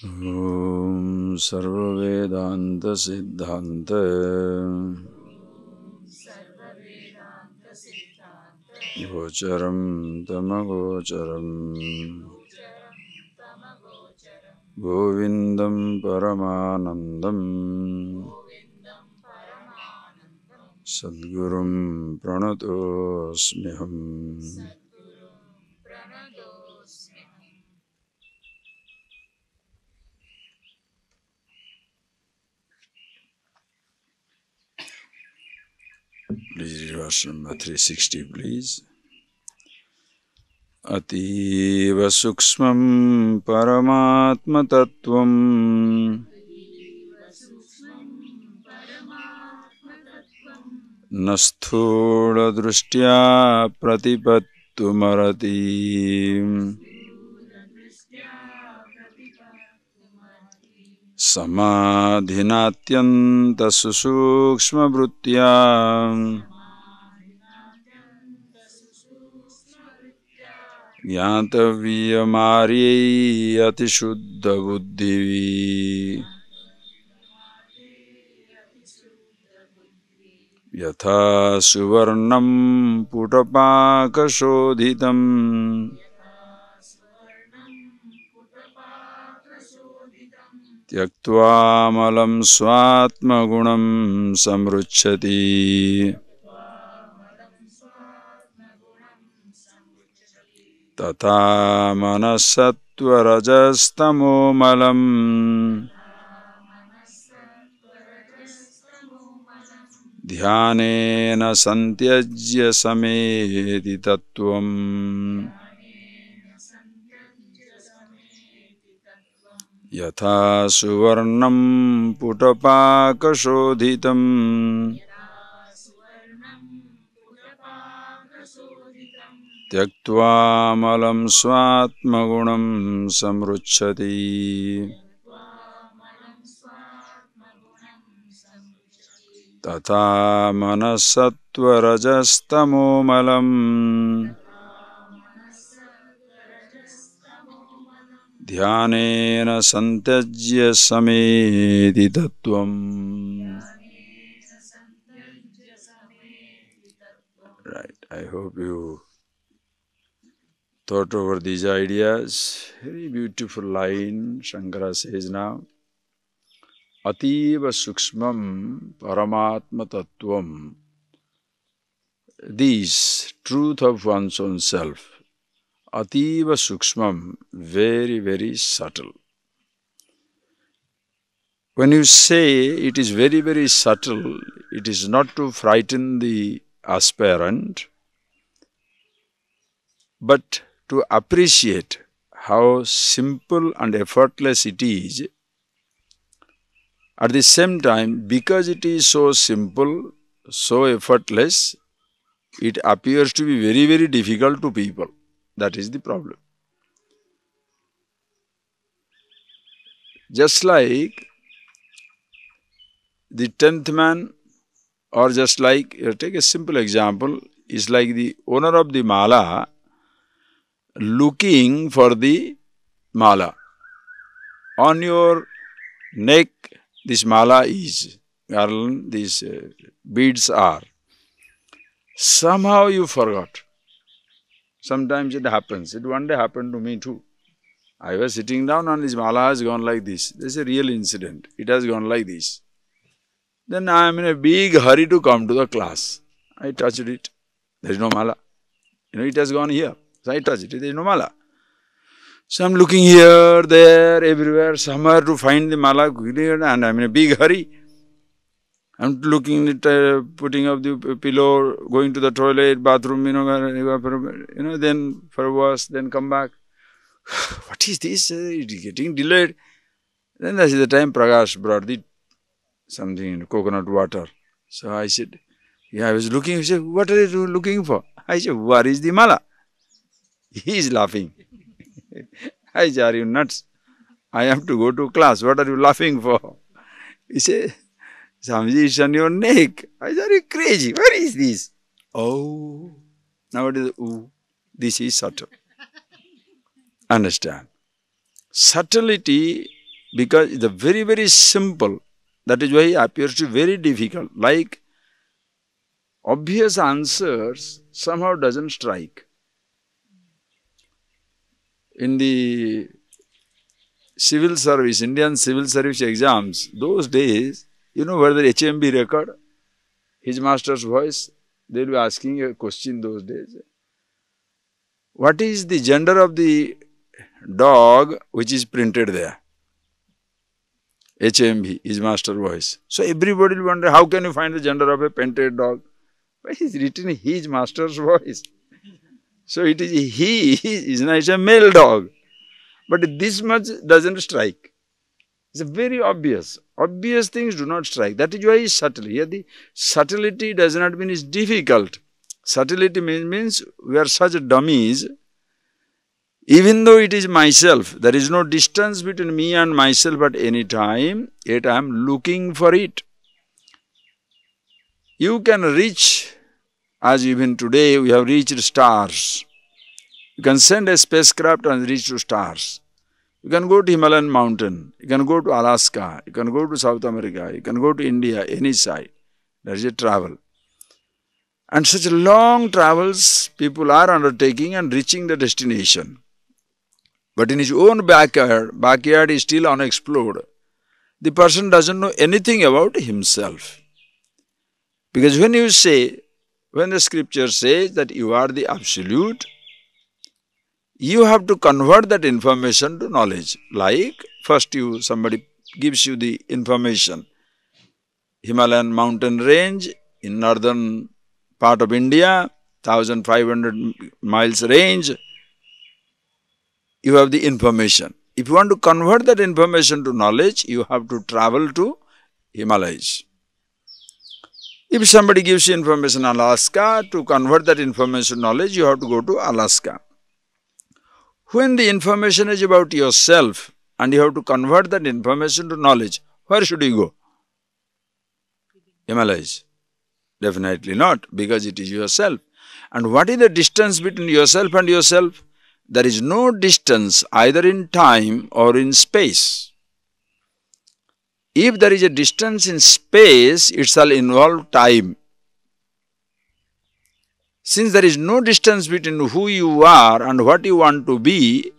Om Sarva Vedanta Siddhanta Gocharam Tamagocharam Govindam Paramanandam Sadgurum Pranatosmiham. Please read verse number 360, please. Ativa Sukshmam Paramatma Tattvam Nasthula Drushtya Pratipattumarati Samadhinatyanta Susukshma Vruttya Jnatavyamarye Atishuddha Buddhivi Yatha Suvarnam Putapakashodhitam Tyaktva malam swatma gunam samruchyati Tata manasattva rajastamo malam Dhyanena santyajya sameti tattvam Yatha suvarnam putapakashodhitam Tyaktva malam swatma gunam samruchyati Tata manasattva rajastamo malam Dhyanena santyajya sameti tattvam. Right, I hope you thought over these ideas. Very beautiful line Shankara says now. Ativa Sukshmam Paramatma Tattvam. This truth of one's own self. Ativa Sukshmam, very, very subtle. When you say it is very, very subtle, it is not to frighten the aspirant, but to appreciate how simple and effortless it is. At the same time, because it is so simple, so effortless, it appears to be very, very difficult to people. That is the problem. Just like the 10th man, or just like, take a simple example, is like the owner of the mala looking for the mala. On your neck, this mala is, garland, these beads are. Somehow you forgot. Sometimes it happens. It one day happened to me too. I was sitting down and this mala has gone like this. This is a real incident. It has gone like this. Then I am in a big hurry to come to the class. I touched it. There is no mala. It has gone here. So I touched it. There is no mala. So I am looking here, there, everywhere, somewhere to find the mala quickly, and I am in a big hurry. I am looking at putting up the pillow, going to the toilet, bathroom, then for a wash, then come back. What is this? It is getting delayed. Then that is the time Prakash brought the something, coconut water. So I said, yeah, I was looking. He said, what are you looking for? I said, where is the mala? He is laughing. I said, are you nuts? I have to go to class. What are you laughing for? He said, Swamiji, it's on your neck. I said, are you crazy? Where is this? Oh, now it is, oh, this is subtle. Understand? Subtlety because it's very, very simple. That is why it appears to be very difficult. Like obvious answers somehow doesn't strike. In the civil service, Indian civil service exams, those days, you know where the HMB record, his master's voice, they will be asking a question those days. What is the gender of the dog which is printed there? HMB, his master voice. So everybody will wonder, how can you find the gender of a painted dog? But it's written his master's voice. So it is he is not a male dog. But this much doesn't strike. It's very obvious. Obvious things do not strike. That is why it's subtle. Here the subtlety does not mean it's difficult. Subtlety means we are such dummies. Even though it is myself, there is no distance between me and myself at any time, yet I am looking for it. You can reach, as even today we have reached stars. You can send a spacecraft and reach to stars. You can go to Himalayan mountain, you can go to Alaska, you can go to South America, you can go to India, any side. There is a travel. And such long travels people are undertaking and reaching the destination. But in his own backyard is still unexplored. The person doesn't know anything about himself. Because when the scripture says that you are the absolute, you have to convert that information to knowledge. Like, first somebody gives you the information. Himalayan mountain range in northern part of India, 1500 miles range. You have the information. If you want to convert that information to knowledge, you have to travel to Himalayas. If somebody gives you information on Alaska, to convert that information to knowledge, you have to go to Alaska. When the information is about yourself and you have to convert that information to knowledge, where should you go? Himalayas. Definitely not, because it is yourself. And what is the distance between yourself and yourself? There is no distance either in time or in space. If there is a distance in space, it shall involve time. Since there is no distance between who you are and what you want to be,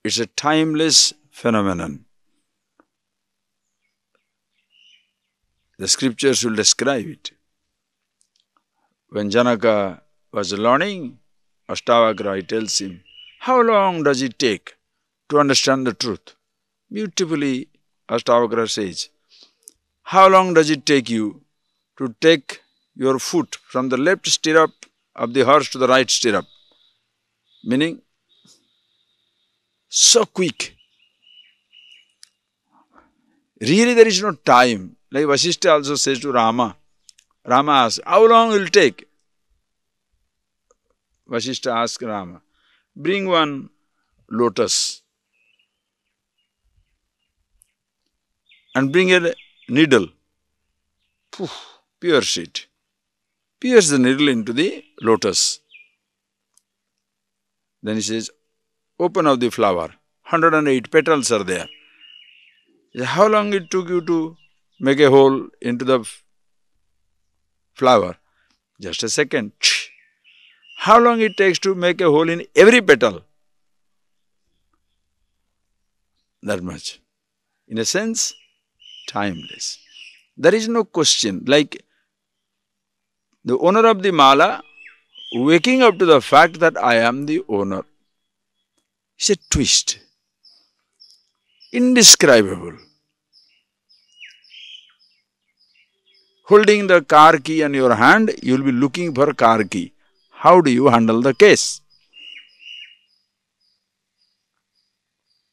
it's a timeless phenomenon. The scriptures will describe it. When Janaka was learning, Ashtavakra tells him, how long does it take to understand the truth? Beautifully, Ashtavakra says, how long does it take you to take your foot from the left stirrup of the horse to the right stirrup? Meaning, so quick. Really there is no time. Like Vasishtha also says to Rama, Rama asks, how long will it take? Vasishtha asks Rama, bring one lotus and bring a needle. Pierce it. Pierce the needle into the lotus. Then he says, open up the flower. 108 petals are there. How long it took you to make a hole into the flower? Just a second. How long it takes to make a hole in every petal? That much. In a sense, timeless. There is no question. Like the owner of the mala waking up to the fact that I am the owner. It's a twist. Indescribable. Holding the car key in your hand, you will be looking for car key. How do you handle the case?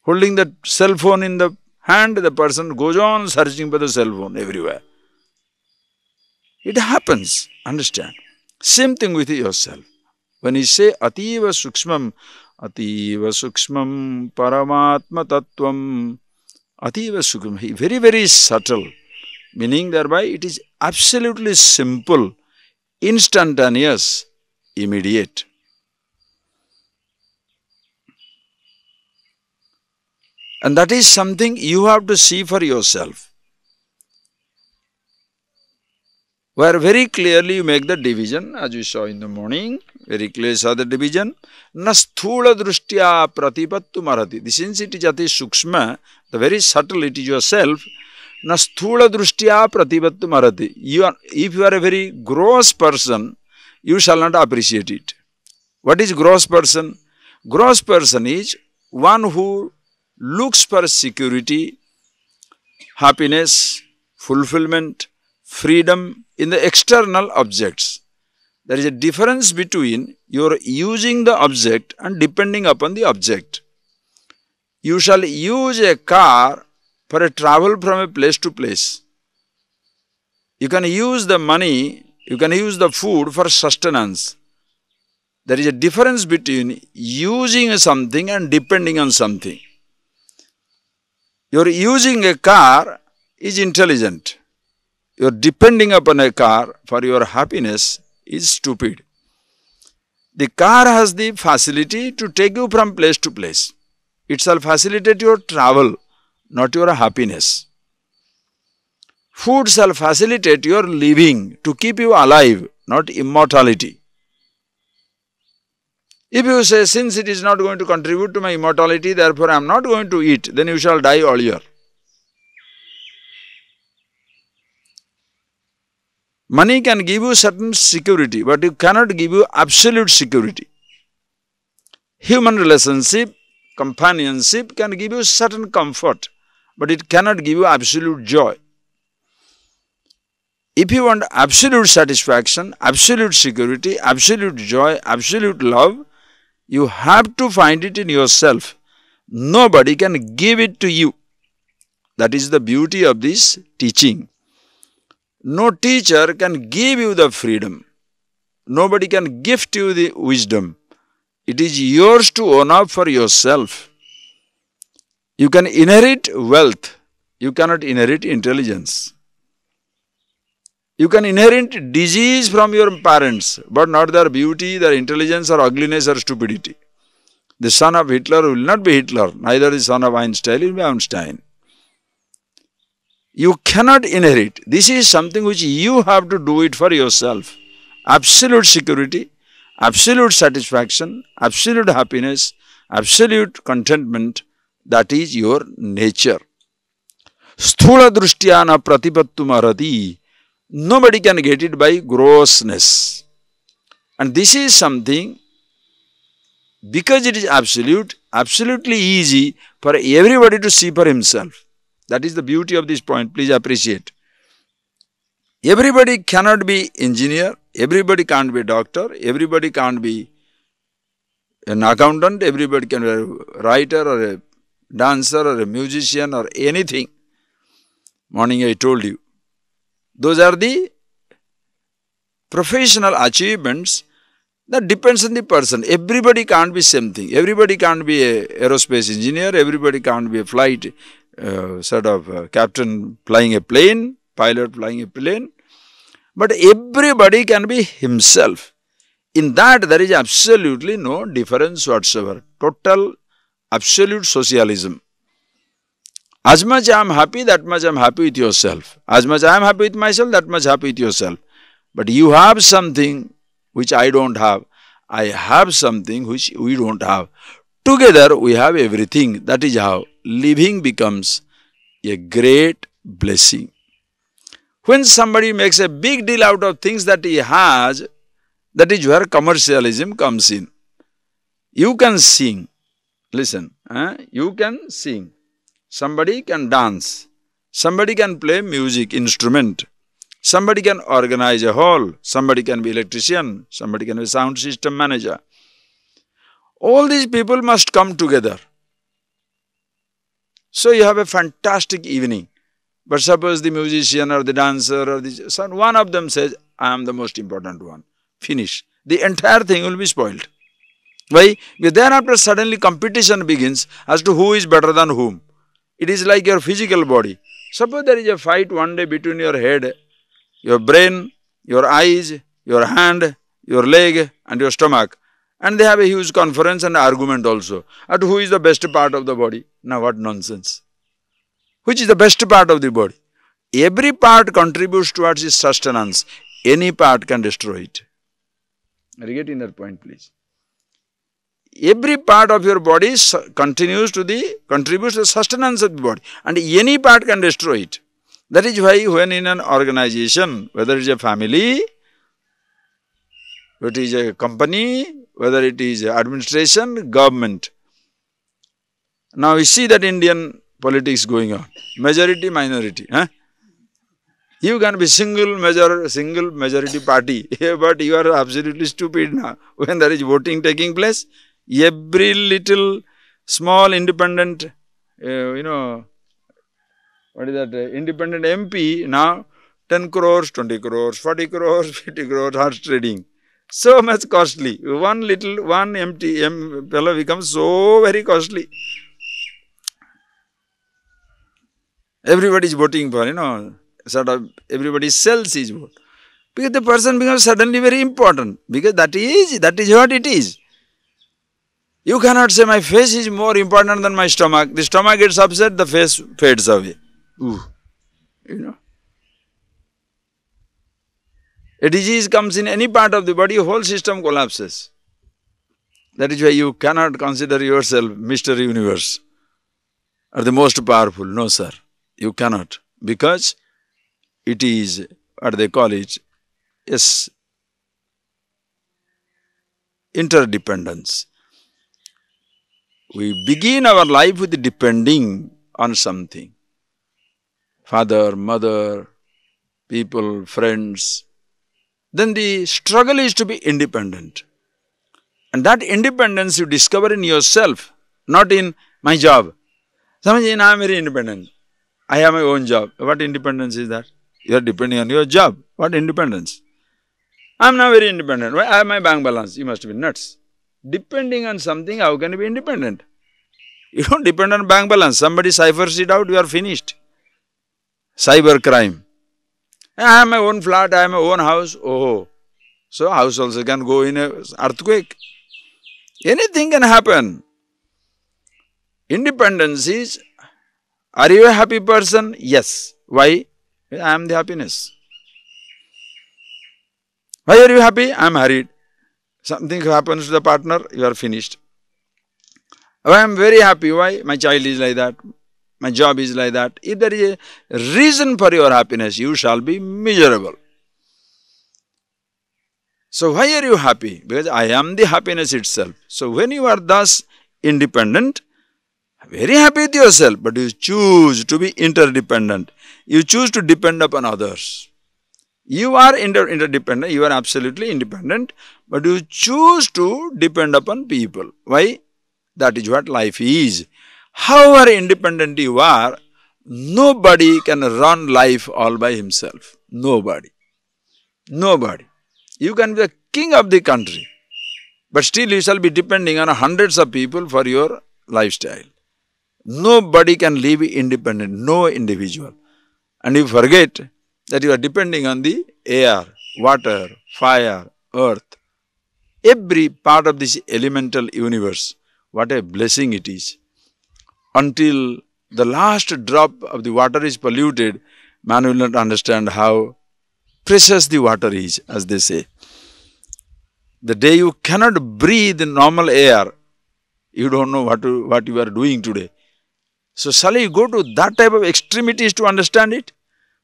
Holding the cell phone in the hand, the person goes on searching for the cell phone everywhere. It happens, understand. Same thing with yourself. When you say Ativa Sukshmam Paramatma Tattvam, Ativa Sukshmam, very, very subtle. Meaning thereby it is absolutely simple, instantaneous, immediate. And that is something you have to see for yourself. Where very clearly you make the division, as we saw in the morning, very clearly saw the division. Na sthula drushtya pratipattu marati. Since it is ati sukshma, the very subtle it is yourself, na sthula drushtya pratipattu marati. If you are a very gross person, you shall not appreciate it. What is gross person? Gross person is one who looks for security, happiness, fulfillment, freedom in the external objects. There is a difference between your using the object and depending upon the object. You shall use a car for a travel from a place to place. You can use the money, you can use the food for sustenance. There is a difference between using something and depending on something. Your using a car is intelligent. Your depending upon a car for your happiness is stupid. The car has the facility to take you from place to place. It shall facilitate your travel, not your happiness. Food shall facilitate your living, to keep you alive, not immortality. If you say, since it is not going to contribute to my immortality, therefore I am not going to eat, then you shall die earlier. Money can give you certain security, but it cannot give you absolute security. Human relationship, companionship can give you certain comfort, but it cannot give you absolute joy. If you want absolute satisfaction, absolute security, absolute joy, absolute love, you have to find it in yourself. Nobody can give it to you. That is the beauty of this teaching. No teacher can give you the freedom. Nobody can gift you the wisdom. It is yours to own up for yourself. You can inherit wealth. You cannot inherit intelligence. You can inherit disease from your parents, but not their beauty, their intelligence or ugliness or stupidity. The son of Hitler will not be Hitler, neither the son of Einstein will be Einstein. You cannot inherit. This is something which you have to do it for yourself. Absolute security, absolute satisfaction, absolute happiness, absolute contentment, that is your nature. Sthula drushtya pratipattu marati. Nobody can get it by grossness. And this is something, because it is absolute, absolutely easy for everybody to see for himself. That is the beauty of this point. Please appreciate. Everybody cannot be engineer, everybody can't be doctor, everybody can't be an accountant, everybody can be a writer or a dancer or a musician or anything. Morning I told you. Those are the professional achievements that depends on the person. Everybody can't be same thing. Everybody can't be an aerospace engineer, everybody can't be a flight captain flying a plane, pilot flying a plane. But everybody can be himself. In that there is absolutely no difference whatsoever. Total, absolute socialism. As much I am happy, that much I am happy with yourself. As much I am happy with myself, that much happy with yourself. But you have something which I don't have. I have something which we don't have. Together we have everything. That is how living becomes a great blessing. When somebody makes a big deal out of things that he has, that is where commercialism comes in. You can sing. Listen, you can sing. Somebody can dance. Somebody can play music instrument. Somebody can organize a hall. Somebody can be electrician. Somebody can be sound system manager. All these people must come together. So you have a fantastic evening. But suppose the musician or the dancer or one of them says, I am the most important one. Finish. The entire thing will be spoiled. Why? Because thereafter suddenly competition begins as to who is better than whom. It is like your physical body. Suppose there is a fight one day between your head, your brain, your eyes, your hand, your leg and your stomach. And they have a huge conference and argument also. At who is the best part of the body? Now what nonsense. Which is the best part of the body? Every part contributes towards its sustenance. Any part can destroy it. Are you getting that point, please? Every part of your body contributes to the sustenance of the body, and any part can destroy it. That is why when in an organization, whether it is a family, whether it is a company, whether it is administration, government. Now you see that Indian politics going on. Majority, minority. You can be single majority party, but you are absolutely stupid now. When there is voting taking place, every little small independent, what is that, independent MP now 10 crores, 20 crores, 40 crores, 50 crores horse trading. So much costly. One empty fellow becomes so very costly. Everybody is voting for, sort of everybody sells his vote. Because the person becomes suddenly very important. Because that is what it is. You cannot say my face is more important than my stomach. The stomach gets upset, the face fades away. A disease comes in any part of the body, whole system collapses. That is why you cannot consider yourself Mr. Universe or the most powerful. No, sir. You cannot. Because it is, what they call it, yes, interdependence. We begin our life with depending on something. Father, mother, people, friends. Then the struggle is to be independent. And that independence you discover in yourself, not in my job. Samajhi, I am very independent. I have my own job. What independence is that? You are depending on your job. What independence? I am now very independent. I have my bank balance. You must be nuts. Depending on something, how can you be independent? You don't depend on bank balance. Somebody ciphers it out, you are finished. Cyber crime. I have my own flat, I have my own house. Oh, so house also can go in an earthquake. Anything can happen. Independence is, are you a happy person? Yes. Why? I am the happiness. Why are you happy? I am married. Something happens to the partner, you are finished. I am very happy. Why? My child is like that. My job is like that. If there is a reason for your happiness, you shall be miserable. So why are you happy? Because I am the happiness itself. So when you are thus independent, very happy with yourself, but you choose to be interdependent. You choose to depend upon others. You are interdependent, you are absolutely independent, but you choose to depend upon people. Why? That is what life is. However independent you are, nobody can run life all by himself. Nobody. Nobody. You can be the king of the country, but still you shall be depending on hundreds of people for your lifestyle. Nobody can live independent, no individual. And you forget that you are depending on the air, water, fire, earth, every part of this elemental universe. What a blessing it is. Until the last drop of the water is polluted, man will not understand how precious the water is, as they say. The day you cannot breathe normal air, you don't know what you are doing today. So shall you go to that type of extremities to understand it?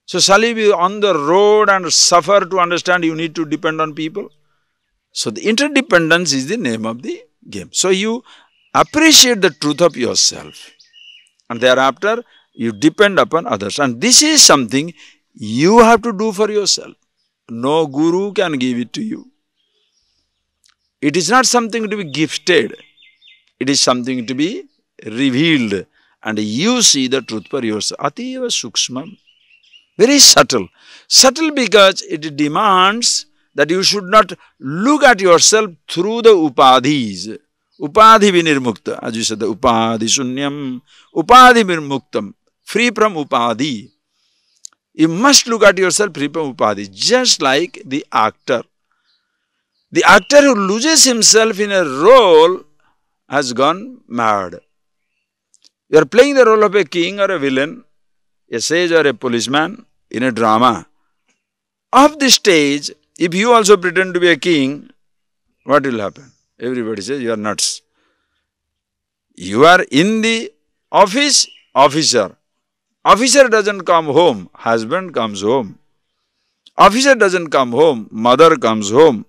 So shall you be on the road and suffer to understand you need to depend on people? So the interdependence is the name of the game. So you appreciate the truth of yourself, and thereafter you depend upon others. And this is something you have to do for yourself. No guru can give it to you. It is not something to be gifted. It is something to be revealed. And you see the truth for yourself. Ativa sukshmam. Very subtle. Subtle because it demands that you should not look at yourself through the upadhis. Upadhi vinirmukta. As you said, the upadhi sunyam. Upadhi vinirmuktam. Free from upadhi. You must look at yourself free from upadhi. Just like the actor. The actor who loses himself in a role has gone mad. You are playing the role of a king or a villain, a sage or a policeman in a drama. Off the stage, if you also pretend to be a king, what will happen? Everybody says you are nuts. You are in the office, officer. Officer doesn't come home, husband comes home. Officer doesn't come home, mother comes home.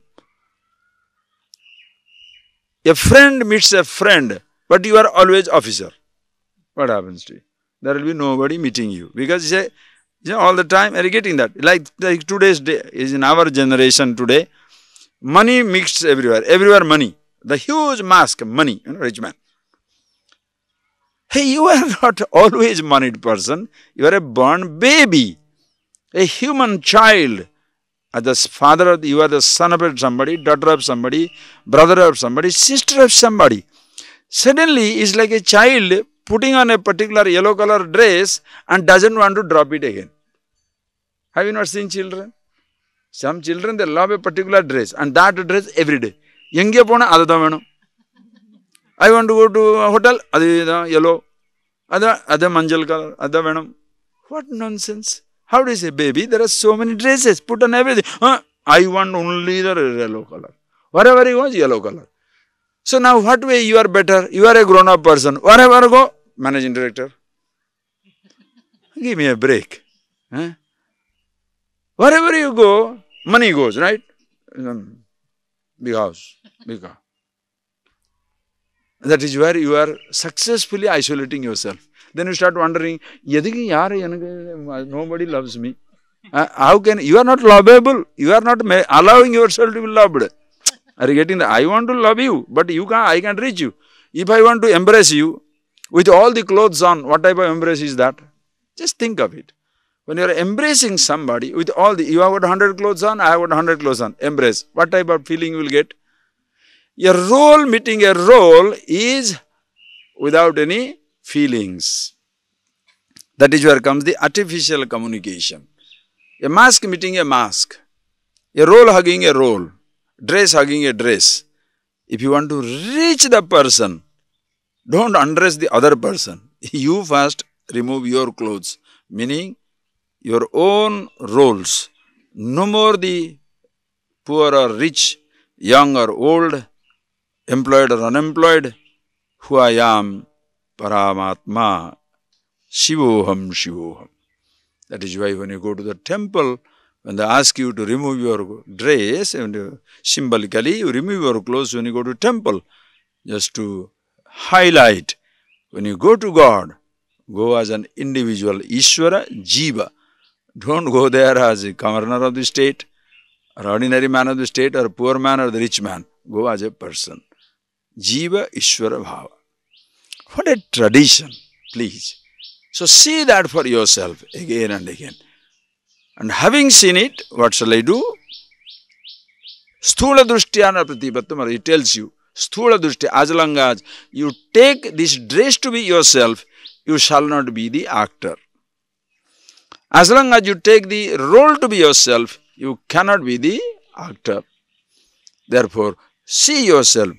A friend meets a friend, but you are always officer. What happens to you? There will be nobody meeting you. Because you say, all the time, are you getting that? Like today's day, is in our generation today, money mixed everywhere. Everywhere money. The huge mask, money, rich man. Hey, you are not always moneyed person. You are a born baby. A human child. As the father of, you are the son of somebody, daughter of somebody, brother of somebody, sister of somebody. Suddenly, it's like a child putting on a particular yellow color dress and doesn't want to drop it again. Have you not seen children? Some children, they love a particular dress and that dress every day. Yenge pona adha venu. I want to go to a hotel, adha yellow, adha manjal color, adha venum. What nonsense. How do you say, baby, there are so many dresses, put on everything. I want only the yellow color. Wherever he wants, yellow color. So now what way you are better? You are a grown-up person. Wherever you go, managing director. Give me a break. Wherever you go, money goes, right? Big house, big car. That is where you are successfully isolating yourself. Then you start wondering, nobody loves me. How can, you are not lovable. You are not allowing yourself to be loved. Are you getting that? I want to love you, but you can't, I can't reach you. If I want to embrace you, with all the clothes on, what type of embrace is that? Just think of it. When you are embracing somebody, with all the, you have got 100 clothes on, I have got 100 clothes on, embrace. What type of feeling you will get? A role meeting a role is without any feelings. That is where comes the artificial communication. A mask meeting a mask. A role hugging a role. Dress hugging a dress. If you want to reach the person, don't undress the other person. You first remove your clothes. Meaning, your own roles. No more the poor or rich, young or old, employed or unemployed. Who I am, Paramatma, Shivoham, Shivoham. That is why when you go to the temple, when they ask you to remove your dress, and symbolically you remove your clothes when you go to temple, just to highlight, when you go to God, go as an individual, Ishvara, Jiva. Don't go there as a governor of the state, or ordinary man of the state, or poor man or the rich man. Go as a person. Jiva, Ishvara, Bhava. What a tradition, please. So see that for yourself again and again. And having seen it, what shall I do? Sthula drushtiyana pratipattam, it tells you, sthula drushtya, as long as you take this dress to be yourself, you shall not be the actor. As long as you take the role to be yourself, you cannot be the actor. Therefore, see yourself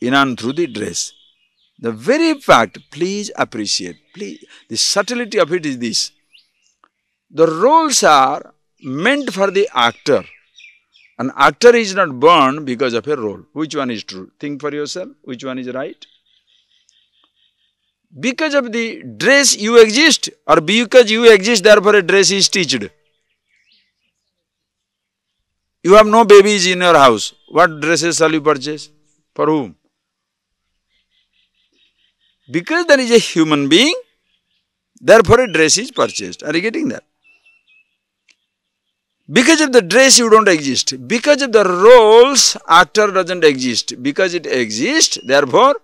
in and through the dress. The very fact, please appreciate, please, the subtlety of it is this. The roles are meant for the actor. An actor is not born because of a role. Which one is true? Think for yourself, which one is right? Because of the dress you exist, or because you exist, therefore a dress is stitched. You have no babies in your house. What dresses shall you purchase? For whom? Because there is a human being, therefore a dress is purchased. Are you getting that? Because of the dress you don't exist. Because of the roles, actor doesn't exist. Because it exists, therefore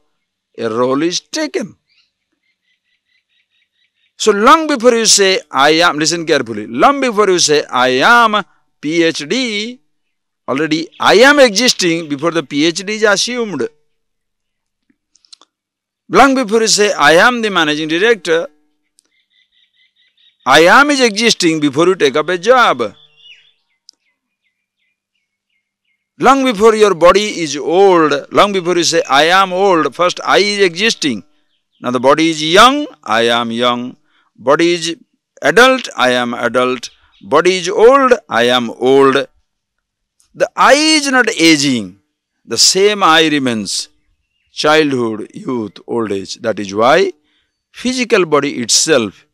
a role is taken. So long before you say, I am, listen carefully, long before you say, I am PhD, already I am existing before the PhD is assumed. Long before you say, I am the managing director, I am is existing before you take up a job. Long before your body is old, long before you say, I am old, first I is existing. Now the body is young, I am young. Body is adult, I am adult. Body is old, I am old. The I is not aging. The same I remains. Childhood, youth, old age. That is why physical body itself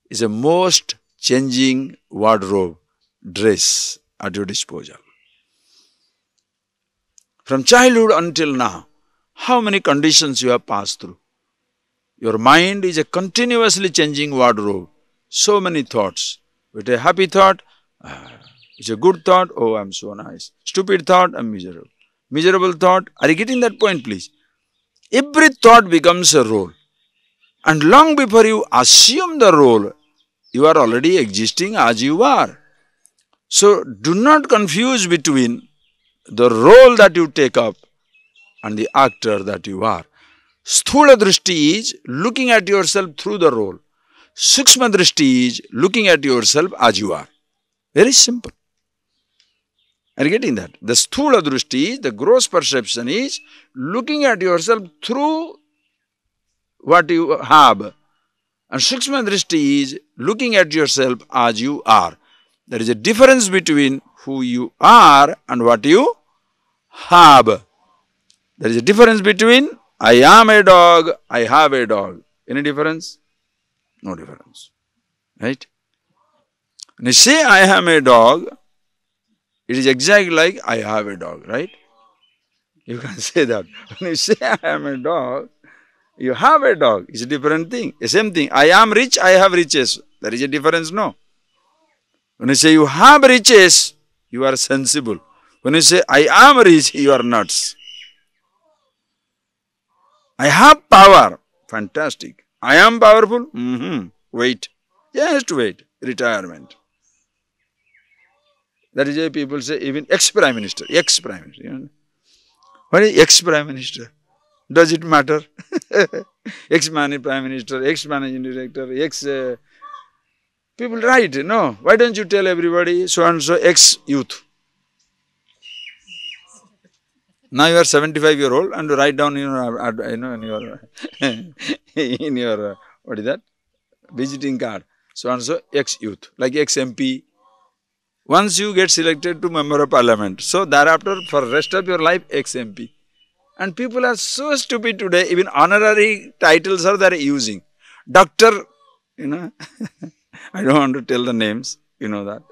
is a most changing wardrobe, dress at your disposal. From childhood until now, how many conditions you have passed through? Your mind is a continuously changing wardrobe. So many thoughts. With a happy thought, it's a good thought, oh, I'm so nice. Stupid thought, I'm miserable. Miserable thought, are you getting that point, please? Every thought becomes a role. And long before you assume the role, you are already existing as you are. So do not confuse between the role that you take up and the actor that you are. Sthula drishti is looking at yourself through the role. Sukshma drishti is looking at yourself as you are. Very simple. Are you getting that? The sthula drishti, the gross perception is looking at yourself through what you have. And sukshma drishti is looking at yourself as you are. There is a difference between who you are and what you have. There is a difference between I am a dog, I have a dog. Any difference? No difference. Right? When you say I am a dog, it is exactly like I have a dog, right? You can say that. When you say I am a dog, you have a dog. It's a different thing. The same thing. I am rich, I have riches. There is a difference, no? When you say you have riches, you are sensible. When you say I am rich, you are nuts. I have power. Fantastic. I am powerful. Wait. Just wait. Retirement. That is why people say even ex-prime minister. Ex-prime minister. You know? What is ex-prime minister? Does it matter? Ex-prime minister, ex-managing director, ex... people write, no. Why don't you tell everybody so and so ex-youth? Now you are 75-year-old and write down in your what is that? Visiting card. So and so ex-youth, like ex-MP. Once you get selected to member of parliament, so thereafter for rest of your life ex-MP. And people are so stupid today, even honorary titles are they using. Doctor, I don't want to tell the names, you know that.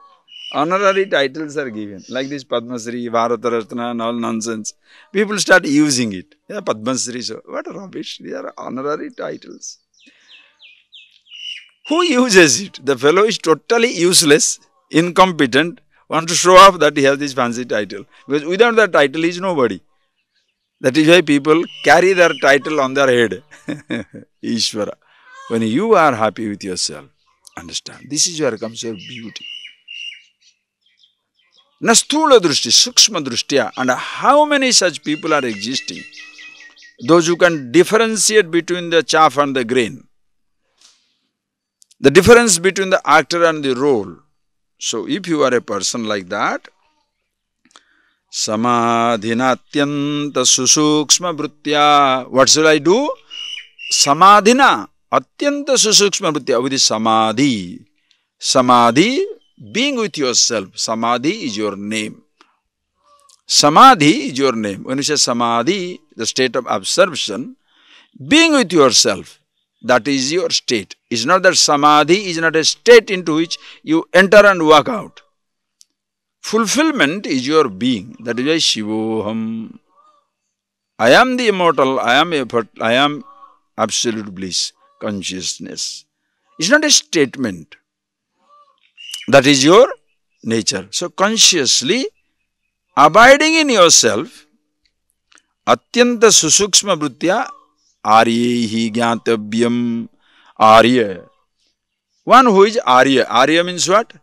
Honorary titles are given, like this Padma Shri, Bharata Ratna and all nonsense. People start using it. Yeah, Padma Shri, so what rubbish, they are honorary titles. Who uses it? The fellow is totally useless, incompetent, wants to show off that he has this fancy title. Because without that title, he is nobody. That is why people carry their title on their head. Ishvara. When you are happy with yourself, understand, this is where comes your beauty. Nasthula drishti, sukshma drishtya, and how many such people are existing? Those who can differentiate between the chaff and the grain. The difference between the actor and the role. So if you are a person like that, samadhinatyanta susukshma vruttya. What shall I do? Samadhina atyanta susukshma vruttya, with the samadhi. Samadhi, being with yourself. Samadhi is your name. Samadhi is your name. When you say samadhi, the state of absorption, being with yourself, that is your state. It's not that samadhi is not a state into which you enter and walk out. Fulfillment is your being. That is why Shivoham. I am the immortal, I am absolute bliss, consciousness. It's not a statement. That is your nature. So consciously abiding in yourself, atyanta susukshma vruttya aryehi jnatavyam. Arya. One who is Arya. Arya means what?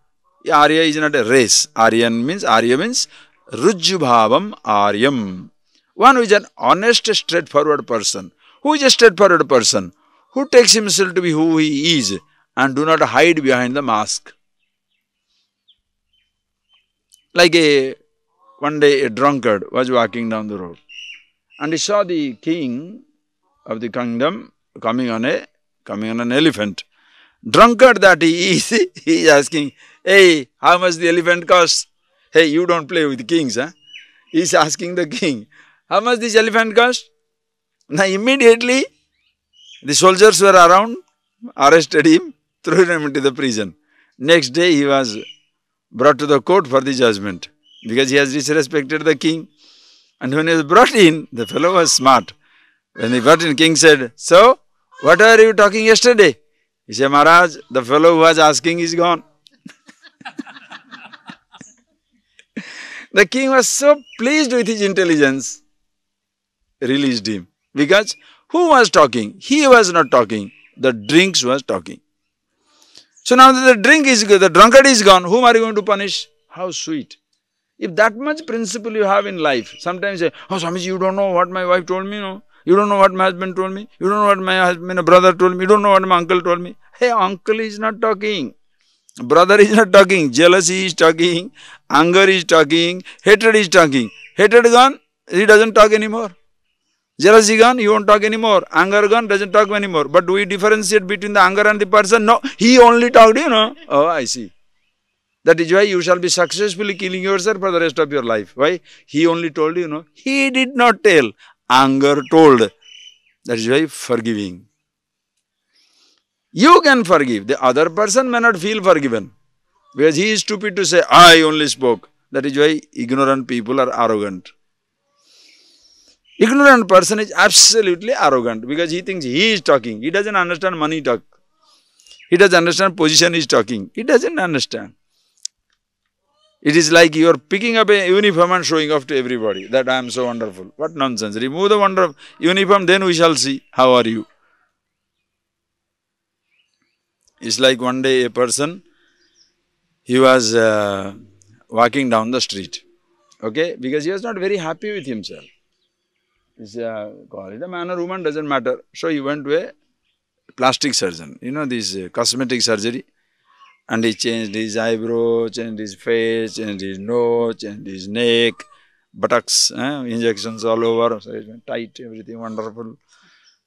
Arya is not a race. Arya means Rujjubhavam Aryam. One who is an honest, straightforward person. Who is a straightforward person? Who takes himself to be who he is and do not hide behind the mask. Like a One day a drunkard was walking down the road and he saw the king of the kingdom coming on an elephant. Drunkard that he is, he is asking, hey, how much the elephant costs? Hey, you don't play with kings, huh? He is asking the king, how much this elephant cost? Now immediately the soldiers were around, arrested him, threw him into the prison. Next day he was brought to the court for the judgment because he has disrespected the king. And when he was brought in, the fellow was smart. When he brought in, king said, so, what were you talking yesterday? He said, Maharaj, the fellow who was asking is gone. The king was so pleased with his intelligence, released him. Because who was talking? He was not talking. The drinks was talking. So now that the drunkard is gone, whom are you going to punish? How sweet. If that much principle you have in life, sometimes you say, oh Swamiji, you don't know what my wife told me, no? You don't know what my husband told me. You don't know what my brother told me. You don't know what my uncle told me. Hey, uncle is not talking. Brother is not talking. Jealousy is talking. Anger is talking. Hatred is talking. Hatred gone, he doesn't talk anymore. Jealousy gone, he won't talk anymore. Anger gone, doesn't talk anymore. But do we differentiate between the anger and the person? No, he only talked, Oh, I see. That is why you shall be successfully killing yourself for the rest of your life. Why? He only told you, He did not tell. Anger told. That is why forgiving. You can forgive. The other person may not feel forgiven. Because he is stupid to say, I only spoke. That is why ignorant people are arrogant. Ignorant person is absolutely arrogant because he thinks he is talking. He doesn't understand money talk. He doesn't understand position is talking. He doesn't understand. It is like you are picking up a uniform and showing off to everybody that I am so wonderful. What nonsense. Remove the wonder of uniform, then we shall see how are you. It's like one day a person, he was walking down the street. Okay? Because he was not very happy with himself. It's call it a man or woman, doesn't matter. So he went to a plastic surgeon. This cosmetic surgery. And he changed his eyebrow, changed his face, changed his nose, changed his neck, buttocks, injections all over, so it's tight, everything wonderful.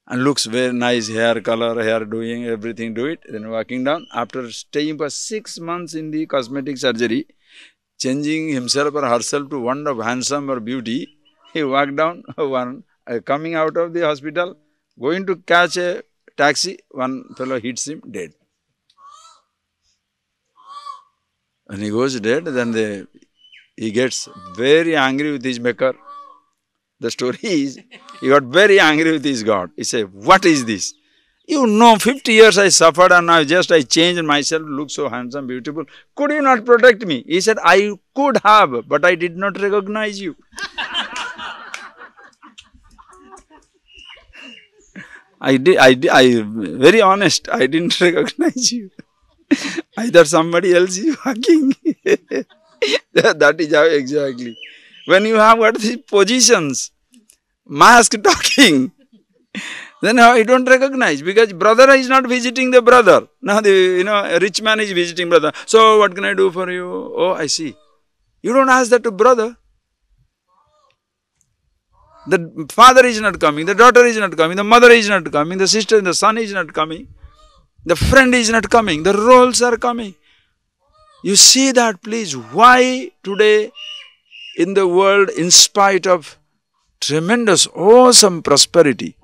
And looks very nice, hair color, hair doing, everything do it. Then walking down, after staying for 6 months in the cosmetic surgery, changing himself or herself to one of handsome or beauty, he walked down, coming out of the hospital, going to catch a taxi, one fellow hits him dead. When he goes dead, then he gets very angry with his maker. The story is, he got very angry with his God. He said, what is this? 50 years I suffered and now I changed myself, look so handsome, beautiful. Could you not protect me? He said, I could have, but I did not recognize you. I very honest, I didn't recognize you. I thought somebody else is walking. That is how exactly. When you have got these positions, mask talking, then I don't recognize because brother is not visiting the brother. Now a rich man is visiting brother. So what can I do for you? Oh, I see. You don't ask that to brother. The father is not coming, the daughter is not coming, the mother is not coming, the sister and the son is not coming. The friend is not coming, the roles are coming. You see that, please, why today in the world, in spite of tremendous, awesome prosperity,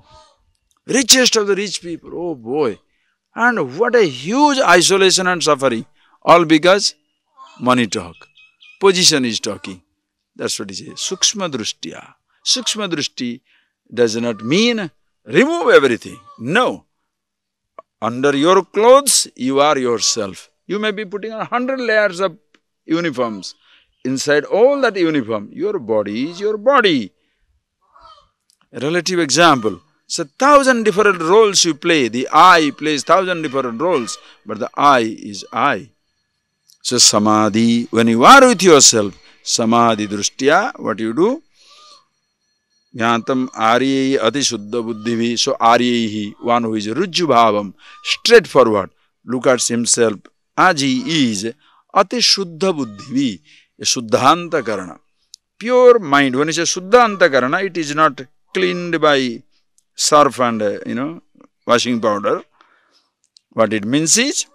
richest of the rich people, oh boy, and what a huge isolation and suffering, all because money talk, position is talking. That's what he says, Sukshma Drushtya. Sukshma Drushti does not mean remove everything. No. Under your clothes, you are yourself. You may be putting on 100 layers of uniforms. Inside all that uniform, your body is your body. A relative example. So 1,000 different roles you play. The I plays 1,000 different roles, but the I is I. So Samadhi, when you are with yourself, Samadhi Drushtya, what you do? Jnantam Aryehi Ati Shuddha Buddhivi. So Aryehi, one who is Rujju Bhavam, straightforward, look at himself as he is, Ati Shuddha Buddhivi, a Shuddhanta Karana. pure mind. When you say Suddha Antakarana, it is not cleaned by surf and, washing powder. What it means is,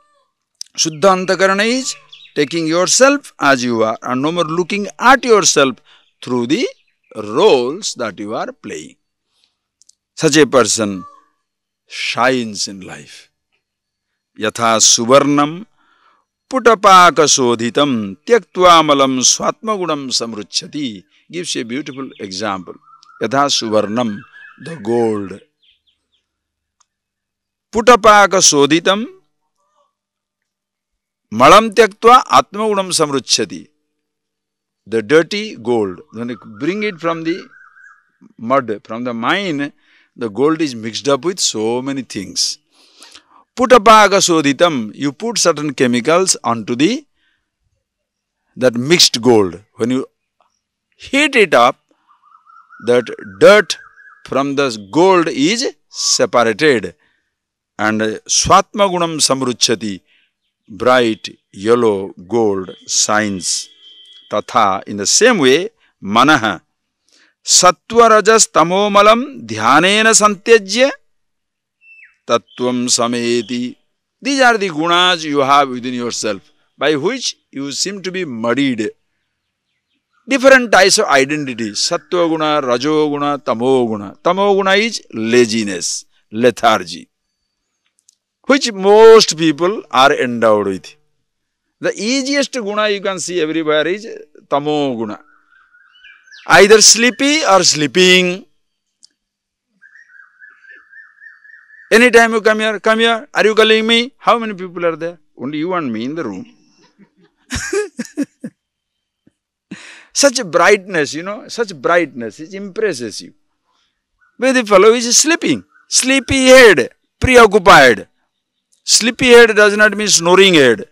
Suddha Antakarana is taking yourself as you are and no more looking at yourself through the roles that you are playing. Such a person shines in life. Yatha suvarnam putapaka sodhitam tyaktva malam swatmagunam samruchyati. Gives a beautiful example. Yatha suvarnam, the gold. Putapaka sodhitam malam tyaktva atmagunam samruchyati. The dirty gold, when you bring it from the mud, from the mine, the gold is mixed up with so many things. Putapaga sodhitam, you put certain chemicals onto that mixed gold. When you heat it up, that dirt from the gold is separated. And swatmagunam samruchyati, bright yellow gold shines. Tatha, in the same way, manaha, sattva rajas tamomalam dhyanena santyajya tattvam sameti. These are the gunas you have within yourself, by which you seem to be muddied. Different types of identities, sattva guna, rajo guna, tamo guna. Tamo guna is laziness, lethargy, which most people are endowed with. The easiest guna you can see everywhere is tamo guna. Either sleepy or sleeping. Anytime you come here, are you calling me? How many people are there? Only you and me in the room. Such brightness, such brightness, it impresses you. But the fellow is sleeping, sleepy head, preoccupied. Sleepy head does not mean snoring head.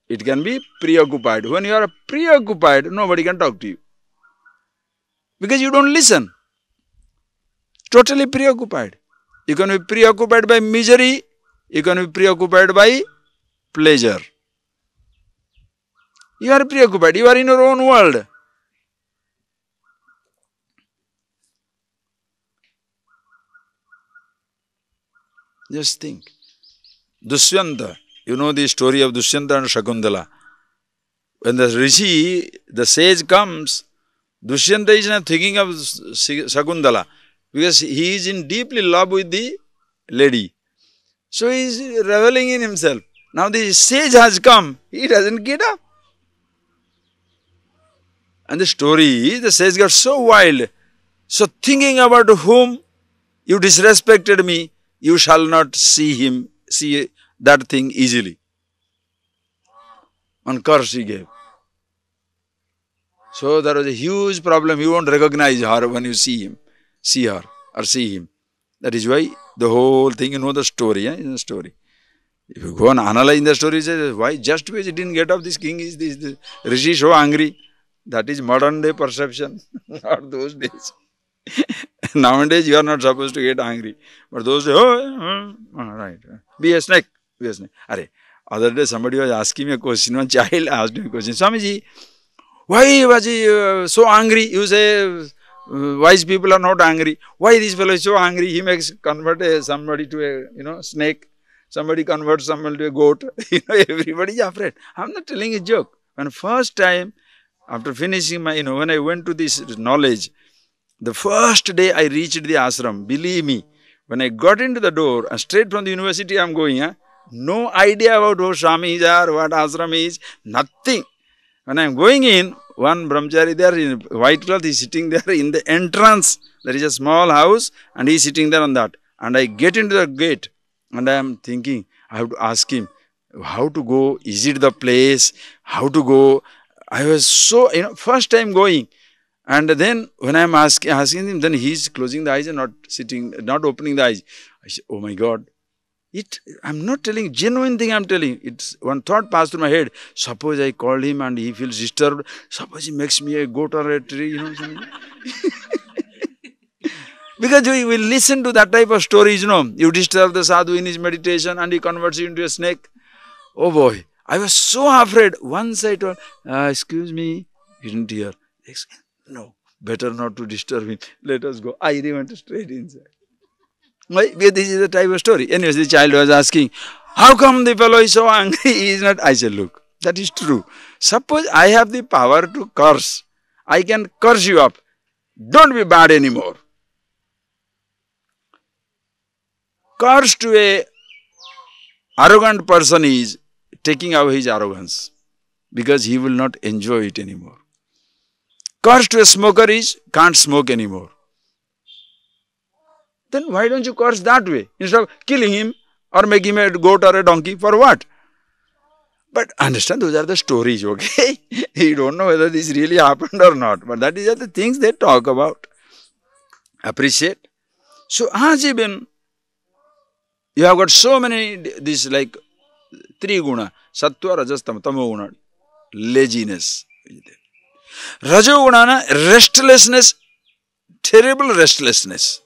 It can be preoccupied. When you are preoccupied, nobody can talk to you. Because you don't listen. Totally preoccupied. You can be preoccupied by misery. You can be preoccupied by pleasure. You are preoccupied. You are in your own world. Just think. Dushyanta. You know the story of Dushyanta and Shakuntala. When the Rishi, the sage comes, Dushyanta is not thinking of Shakuntala because he is in deeply love with the lady. So he is reveling in himself. Now the sage has come, he doesn't get up. And the story is, the sage got so wild. So thinking about whom you disrespected me, you shall not see that thing easily. One curse he gave. So there was a huge problem. You won't recognize her when you see her or see him. That is why the whole thing, you know the story, is a story. If you go and analyze the story, say, why just because he didn't get up, this king is this Rishi so angry. That is modern day perception, not those days. Nowadays you are not supposed to get angry. But those days, right. Be a snake. Be a snake. Other day somebody was asking me a question. One child asked me a question. Swamiji, why was he so angry? You say wise people are not angry. Why this fellow is so angry? He makes convert somebody to a snake. Somebody converts someone to a goat. Everybody is afraid. I am not telling a joke. When first time after finishing my, when I went to this knowledge, the first day I reached the ashram, believe me, when I got into the door, straight from the university I am going, no idea about who Swami is or what ashram is, nothing. When I am going in, one brahmachari there in white cloth is sitting there in the entrance. There is a small house and he is sitting there on that. And I get into the gate and I am thinking, I have to ask him, how to go? Is it the place? How to go? I was so, first time going. And then when I am asking him, then he is closing the eyes and not opening the eyes. I say, oh my God. I am not telling, genuine thing I am telling. It's one thought passed through my head. Suppose I call him and he feels disturbed. Suppose he makes me a goat or a tree, Because we will listen to that type of stories, You disturb the sadhu in his meditation and he converts you into a snake. Oh boy. I was so afraid. Once I told, excuse me, he didn't hear. No, better not to disturb him. Let us go. I went straight inside. Why? Because this is the type of story. Anyways, the child was asking, how come the fellow is so angry? He is not. I said, look, that is true. Suppose I have the power to curse. I can curse you up. Don't be bad anymore. Curse to a arrogant person is taking away his arrogance because he will not enjoy it anymore. Curse to a smoker is can't smoke anymore. Then why don't you curse that way instead of killing him or making him a goat or a donkey? For what? But understand, those are the stories, okay? You don't know whether this really happened or not. But that is the things they talk about. Appreciate. So, Ajibin, you have got so many, this like three guna, sattva, rajas, tamo guna, laziness. Rajoguna, restlessness, terrible restlessness.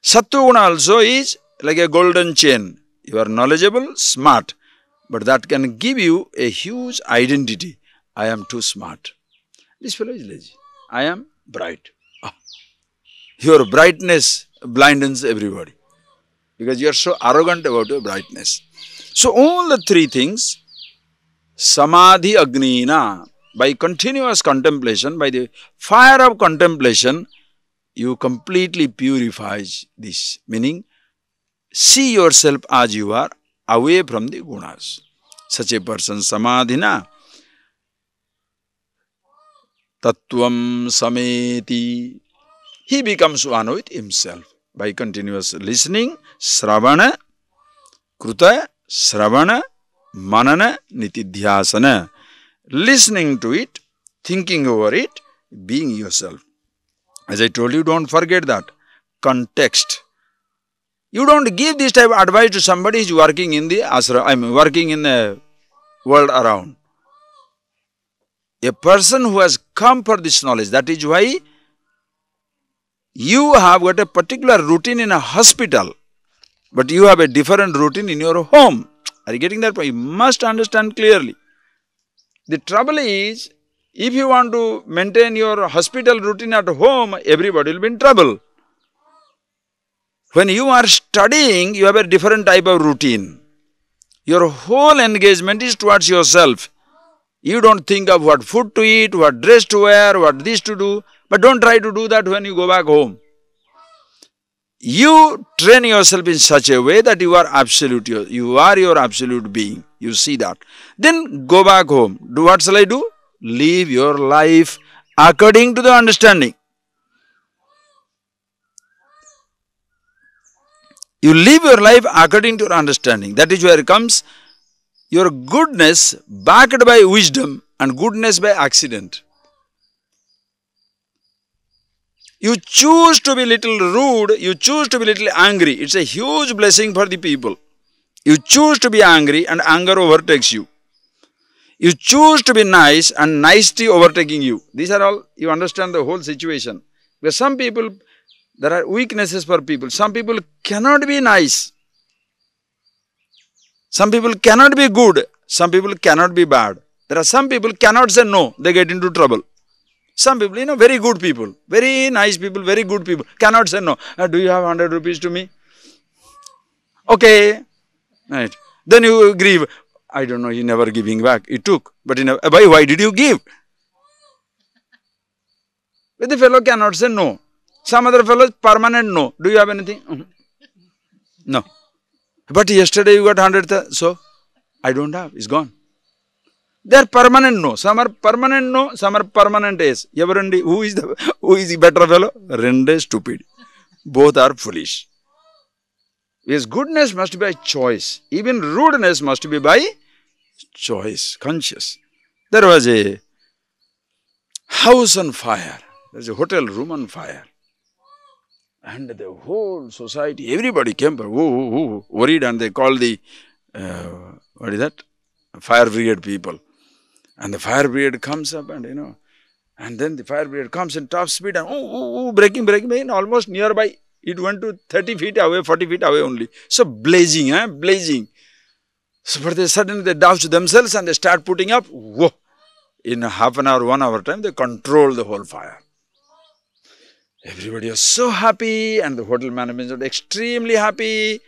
Sattva guna also is like a golden chain. You are knowledgeable, smart, but that can give you a huge identity. I am too smart. This fellow is lazy. I am bright. Your brightness blindens everybody because you are so arrogant about your brightness. So all the three things, samadhi agnina, by continuous contemplation, by the fire of contemplation, you completely purifies this. Meaning, see yourself as you are, away from the gunas. Such a person, samadhina, tattvam sameti, he becomes one with himself by continuous listening, sravana, kruta, sravana, manana, nitidhyasana. Listening to it, thinking over it, being yourself. As I told you, don't forget that. Context. You don't give this type of advice to somebody who is working in the ashram, working in the world around. A person who has come for this knowledge, that is why you have got a particular routine in a hospital, but you have a different routine in your home. Are you getting that point? You must understand clearly. The trouble is, if you want to maintain your hospital routine at home, everybody will be in trouble. When you are studying, you have a different type of routine. Your whole engagement is towards yourself. You don't think of what food to eat, what dress to wear, what this to do. But don't try to do that when you go back home. You train yourself in such a way that you are absolute. You are your absolute being. You see that. Then go back home. Do what shall I do? Live your life according to the understanding. You live your life according to your understanding. That is where comes your goodness backed by wisdom and goodness by accident. You choose to be little rude, you choose to be little angry. It's a huge blessing for the people. You choose to be angry and anger overtakes you. You choose to be nice and nicety overtaking you. These are all, you understand the whole situation. Because some people, there are weaknesses for people. Some people cannot be nice. Some people cannot be good. Some people cannot be bad. There are some people cannot say no, they get into trouble. Some people, very good people, very nice people, very good people, cannot say no. Do you have 100 rupees to me? Okay. Right. Then you grieve. I don't know, he never giving back. He took. But why did you give? But the fellow cannot say no. Some other fellow permanent no. Do you have anything? No. But yesterday you got 100, so I don't have, it's gone. They are permanent no. Some are permanent no, some are permanent yes. Who is the better fellow? Rende stupid. Both are foolish. Yes, goodness must be by choice. Even rudeness must be by choice, conscious. There was a house on fire. There was a hotel room on fire. And the whole society, everybody came worried, and they called the, fire brigade people. And the fire brigade comes up and, and then the fire brigade comes in top speed and breaking, almost nearby. It went to 30 feet away, 40 feet away only. So blazing, blazing. So but suddenly they doused themselves and they start putting up. Whoa! In half an hour, 1 hour time, they control the whole fire. Everybody was so happy and the hotel management was extremely happy.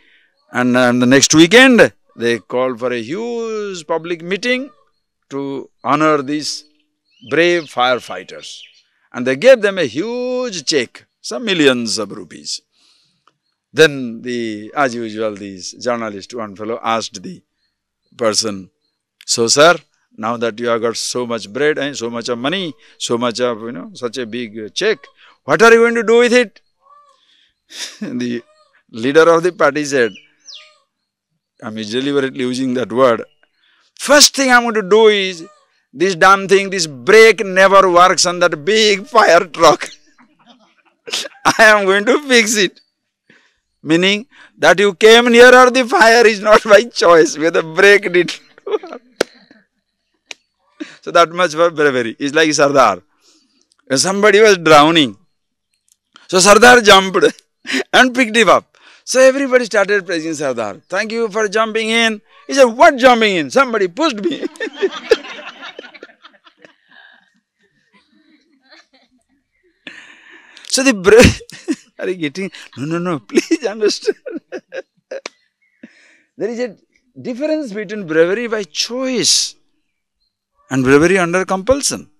And the next weekend, they called for a huge public meeting to honor these brave firefighters. And they gave them a huge check, some millions of rupees. Then as usual, these journalists, one fellow asked the person, so sir, now that you have got so much bread and so much of money, so much of, such a big check, what are you going to do with it? The leader of the party said, I'm deliberately using that word, first thing I'm going to do is, this damn thing, this brake never works on that big fire truck. I am going to fix it. Meaning that you came nearer the fire is not by choice, where the brake did not work. So that much for bravery. It's like Sardar. Somebody was drowning. So Sardar jumped and picked him up. So everybody started praising Sardar. Thank you for jumping in. He said, what jumping in? Somebody pushed me. So the brave, are you getting? No, please understand. There is a difference between bravery by choice and bravery under compulsion.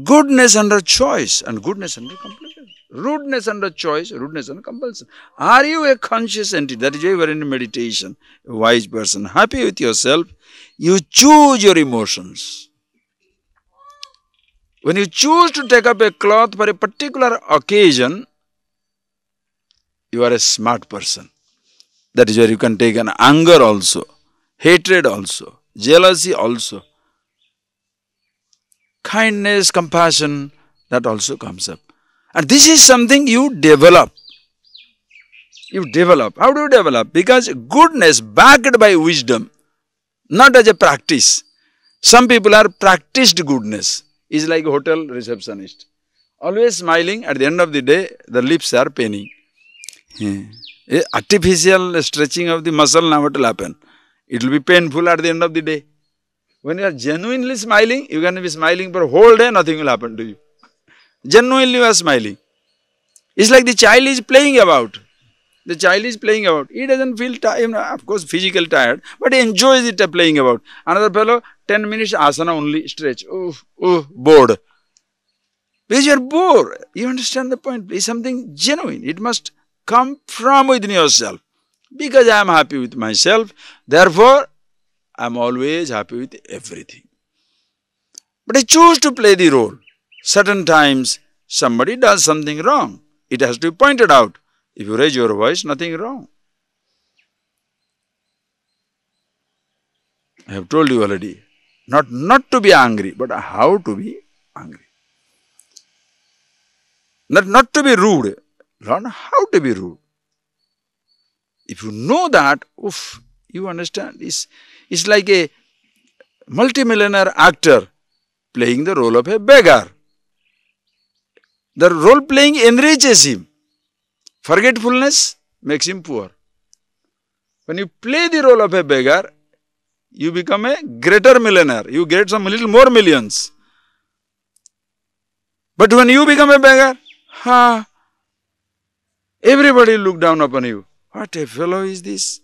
Goodness under choice and goodness under compulsion. Rudeness under choice, rudeness under compulsion. Are you a conscious entity? That is why you are in meditation, a wise person, happy with yourself. You choose your emotions. When you choose to take up a cloth for a particular occasion, you are a smart person. That is where you can take an anger also, hatred also, jealousy also, kindness, compassion, that also comes up. And this is something you develop. You develop. How do you develop? Because goodness backed by wisdom, not as a practice. Some people are practiced goodness. Is like a hotel receptionist. Always smiling, at the end of the day, the lips are paining. Artificial stretching of the muscle, now what will happen? It will be painful at the end of the day. When you are genuinely smiling, you can be smiling for a whole day, nothing will happen to you. Genuinely you are smiling. It's like the child is playing about. The child is playing about. He doesn't feel tired, of course physically tired, but he enjoys it playing about. Another fellow, 10 minutes asana only, stretch. Bored. Because you are bored. You understand the point? It's something genuine. It must come from within yourself. Because I am happy with myself, therefore I am always happy with everything. But I choose to play the role. Certain times somebody does something wrong. It has to be pointed out. If you raise your voice, nothing wrong. I have told you already, not to be angry, but how to be angry. Not to be rude, learn how to be rude. If you know that, you understand. It's like a multimillionaire actor playing the role of a beggar. The role playing enriches him. Forgetfulness makes him poor. When you play the role of a beggar, you become a greater millionaire. You get some little more millions. But when you become a beggar, everybody look down upon you. What a fellow is this?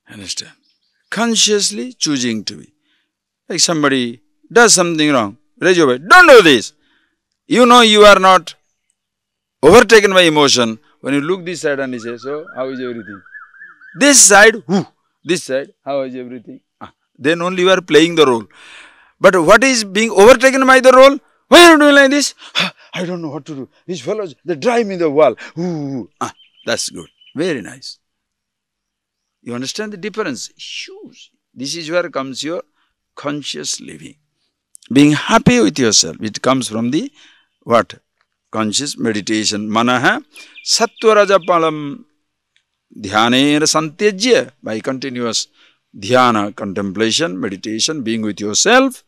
Understand? Consciously choosing to be. Like somebody does something wrong. Raise your voice. Don't do this. You know you are not overtaken by emotion. When you look this side and you say, so how is everything? This side, this side, how is everything? Then only you are playing the role. But what is being overtaken by the role? Why are you doing like this? I don't know what to do. These fellows, they drive me the wall. That's good. Very nice. You understand the difference? Huge. This is where comes your conscious living. Being happy with yourself. It comes from the what? Conscious meditation. Manaha sattva-raja-palam dhyanera santyajya. By continuous dhyana, contemplation, meditation, being with yourself,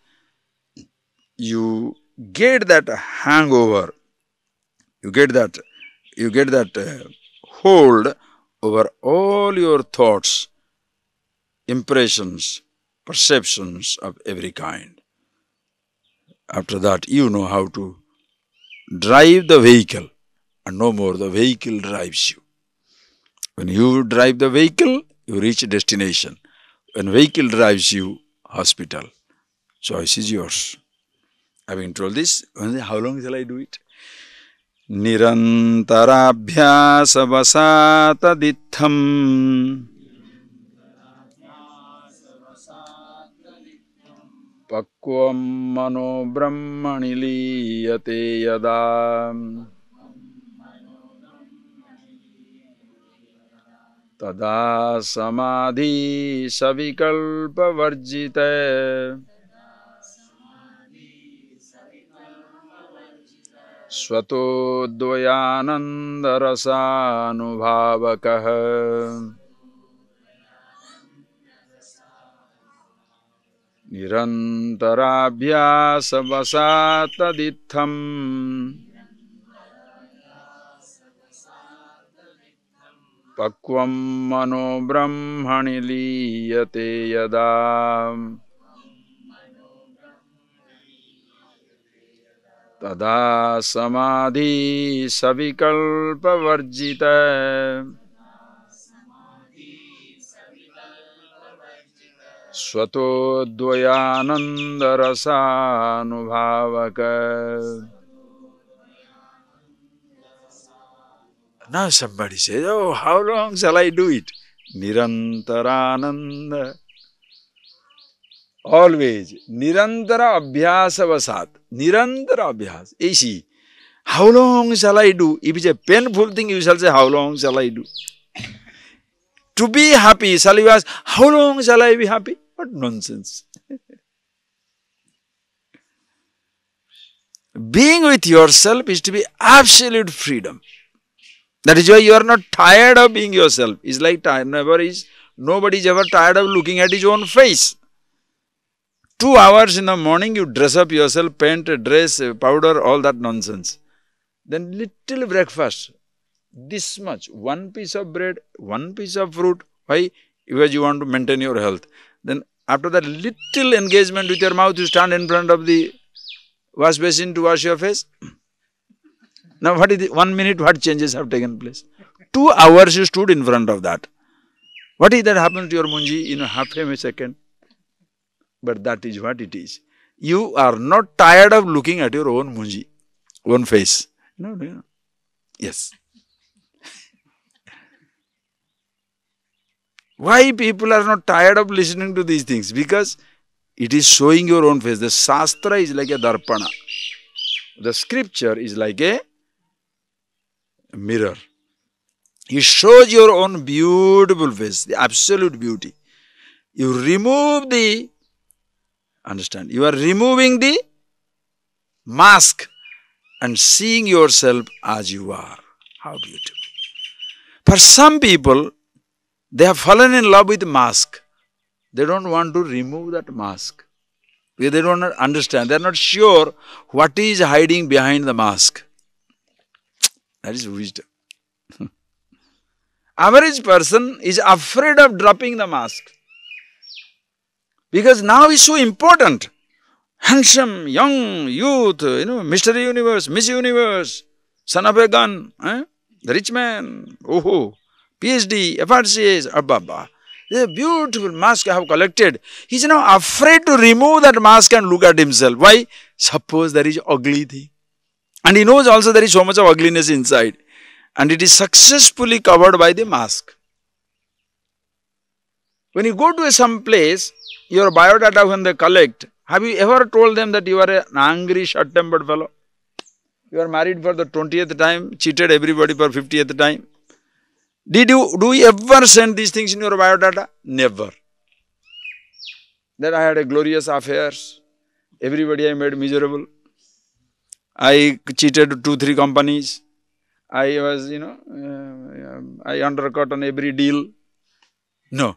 you get that hangover. You get that hold over all your thoughts, impressions, perceptions of every kind. After that, you know how to drive the vehicle and no more the vehicle drives you. When you drive the vehicle, you reach a destination. When vehicle drives you, hospital. Choice is yours. Having told this, how long shall I do it? Nirantarabhyasavasataditham pakvam mano brahmani liyate yada tada samadhi savikalpa varjite svato dvayananda rasanubhavakah nirantarabhyasavasataditham pakvam mano brahmani liyate yada tada samadhi savikalpa varjita svato dvayananda rasanubhavaka. Now somebody says, oh, how long shall I do it? Nirantarananda. Always. Nirantara abhyasavasat. Nirantara abhyas. See, how long shall I do? If it's a painful thing, you shall say, how long shall I do? To be happy, shall you ask, how long shall I be happy? What nonsense. Being with yourself is to be absolute freedom. That is why you are not tired of being yourself. It's like nobody is ever tired of looking at his own face. 2 hours in the morning you dress up yourself, paint, dress, powder, all that nonsense. Then little breakfast. This much, 1 piece of bread, 1 piece of fruit. Why? Because you want to maintain your health. Then after that little engagement with your mouth, you stand in front of the wash basin to wash your face. Now what is it? 1 minute, what changes have taken place? 2 hours you stood in front of that. What is that happened to your munji in half a second? But that is what it is. You are not tired of looking at your own munji, own face. No. Yes. Why people are not tired of listening to these things? Because it is showing your own face. The Shastra is like a darpana. The scripture is like a mirror. It shows your own beautiful face, the absolute beauty. You remove the, understand, you are removing the mask and seeing yourself as you are. How beautiful. For some people, they have fallen in love with mask. They don't want to remove that mask. Because they don't understand. They are not sure what is hiding behind the mask. That is wisdom. Average person is afraid of dropping the mask. Because now is so important. Handsome, young, youth, Mr. Universe, Miss Universe, son of a gun, the rich man, PhD, FRCS, ababa. The beautiful mask I have collected. He is now afraid to remove that mask and look at himself. Why? Suppose there is ugly thing. And he knows also there is so much of ugliness inside. And it is successfully covered by the mask. When you go to some place, your biodata when they collect, have you ever told them that you are an angry, short-tempered fellow? You are married for the 20th time, cheated everybody for 50th time. Do you ever send these things in your biodata? Never. That I had a glorious affairs. Everybody I made miserable. I cheated 2-3 companies. I was, I undercut on every deal. No.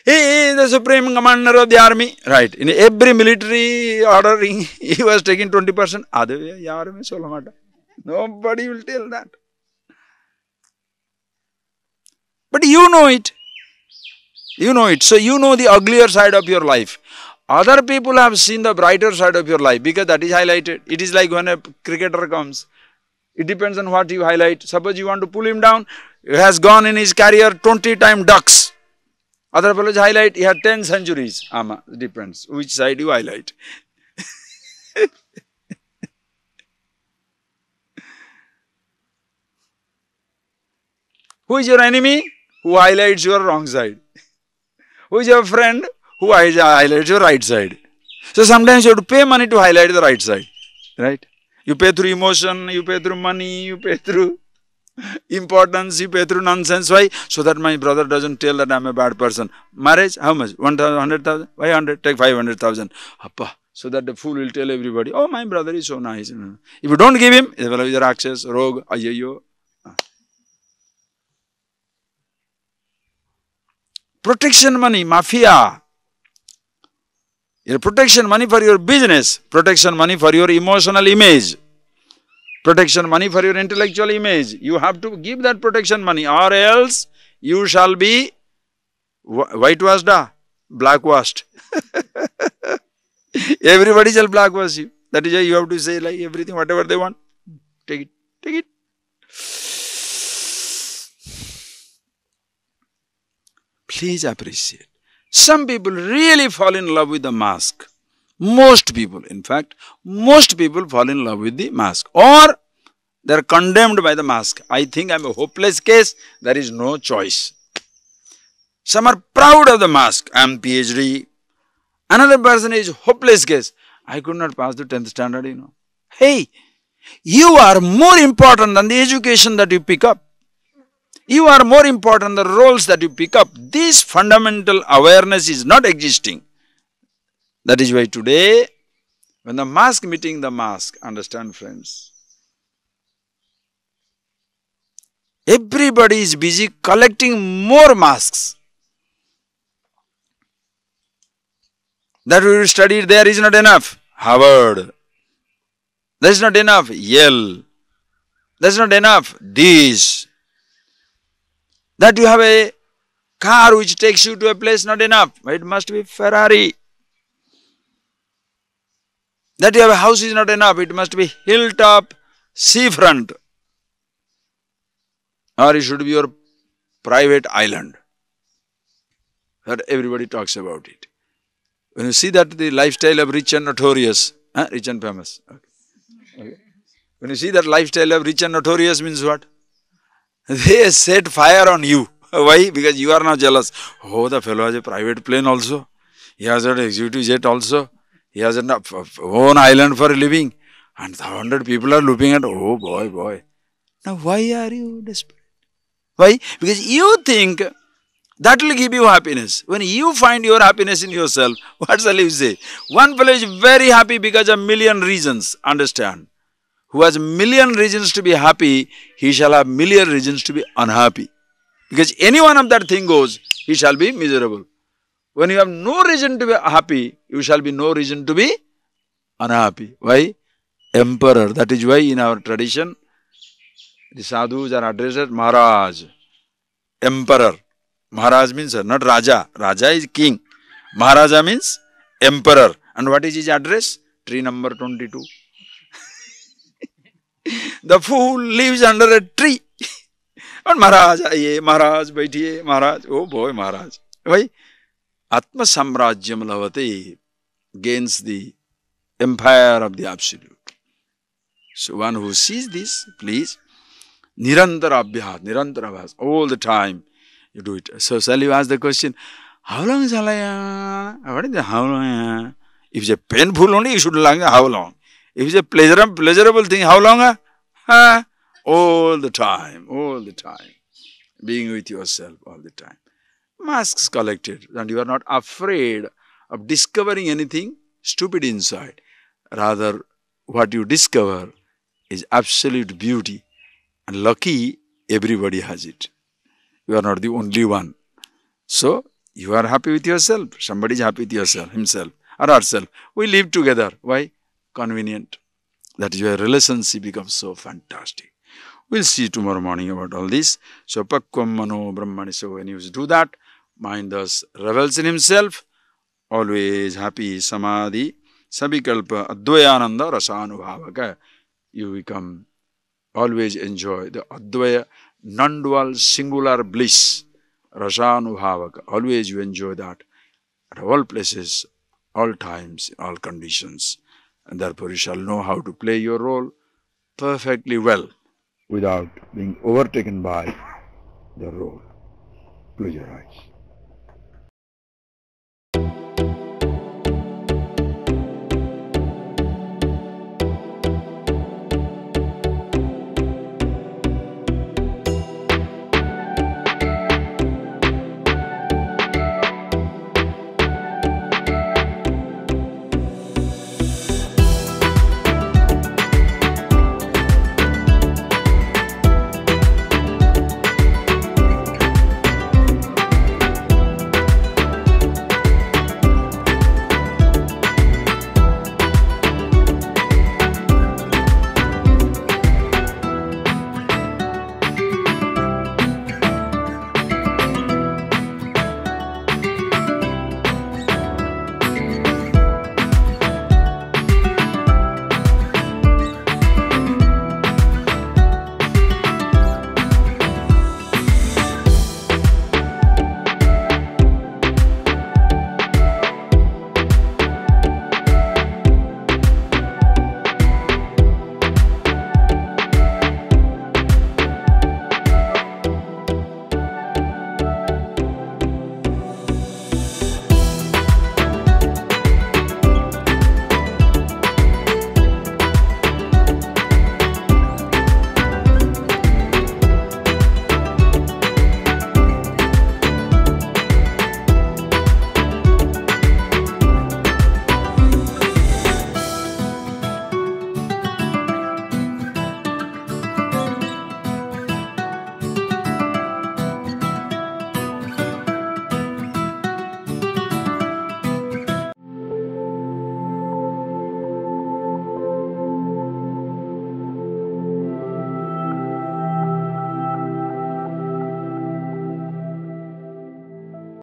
He is the supreme commander of the army. Right. In every military order, he was taking 20%. Nobody will tell that. But you know it. You know it. So you know the uglier side of your life. Other people have seen the brighter side of your life because that is highlighted. It is like when a cricketer comes. It depends on what you highlight. Suppose you want to pull him down, he has gone in his career 20 times ducks. Other fellows highlight, he had 10 centuries. Ama, it depends which side you highlight. Who is your enemy? Who highlights your wrong side. Who is your friend? Who highlights your right side. So sometimes you have to pay money to highlight the right side. Right? You pay through emotion, you pay through money, you pay through importance, you pay through nonsense. Why? So that my brother doesn't tell that I am a bad person. Marriage, how much? 1,000, 100,000? Why 100? Take 500,000. Appa. So that the fool will tell everybody, oh, my brother is so nice. If you don't give him, he will be Rakshas, Rog, Ayayo. Protection money, mafia. Your protection money for your business, protection money for your emotional image, protection money for your intellectual image. You have to give that protection money, or else you shall be whitewashed, blackwashed. Everybody shall blackwash you. That is why you have to say like everything, whatever they want. Take it, take it. Please appreciate. Some people really fall in love with the mask. Most people, in fact, most people fall in love with the mask. Or they are condemned by the mask. I think I am a hopeless case. There is no choice. Some are proud of the mask. I am PhD. Another person is hopeless case. I could not pass the 10th standard, Hey, you are more important than the education that you pick up. You are more important than the roles that you pick up. This fundamental awareness is not existing. That is why today, when the mask meeting the mask, understand friends, everybody is busy collecting more masks. That we studied there is not enough. Harvard. That is not enough. Yale. That is not enough. This. That you have a car which takes you to a place, not enough. It must be Ferrari. That you have a house is not enough. It must be hilltop, seafront. Or it should be your private island. That everybody talks about it. When you see that the lifestyle of rich and notorious, rich and famous. Okay. When you see that lifestyle of rich and notorious means what? They set fire on you. Why? Because you are now jealous. Oh, the fellow has a private plane also. He has an executive jet also. He has an own island for a living. And 100 people are looking at, oh boy. Now why are you desperate? Why? Because you think that will give you happiness. When you find your happiness in yourself, what shall you say? One fellow is very happy because of million reasons. Understand? Who has million reasons to be happy, he shall have million reasons to be unhappy. Because any one of that thing goes, he shall be miserable. When you have no reason to be happy, you shall be no reason to be unhappy. Why? Emperor. That is why in our tradition, the sadhus are addressed as Maharaj. Emperor. Maharaj means not Raja. Raja is king. Maharaja means emperor. And what is his address? Tree number 22. The fool lives under a tree. And Maharaj, Maharaj, baithiye, Maharaj. Oh boy, Maharaj. Why? Atma Samrajyam Lavate gains the empire of the Absolute. So one who sees this, please, Nirantara Abhyas, Nirantara Abhyas, all the time you do it. So shall you ask the question, how long shall I, what is the how long? If it's a painful only, you should learn how long. If it's a pleasurable thing, how long? All the time, being with yourself all the time. Masks collected, and you are not afraid of discovering anything stupid inside. Rather, what you discover is absolute beauty, and lucky everybody has it. You are not the only one. So, you are happy with yourself, somebody is happy with yourself, himself or herself. We live together. Why? Convenient. That is why relationship becomes so fantastic. We'll see tomorrow morning about all this. So, Pakvam Mano Brahmani. So, when you do that, mind thus revels in himself, always happy, samadhi, sabikalpa, advayananda, rasanubhavaka. You become Always enjoy the Advaya, non-dual, singular bliss, Rasanubhavaka. Always you enjoy that at all places, all times, in all conditions. And therefore you shall know how to play your role perfectly well without being overtaken by the role. Close your eyes.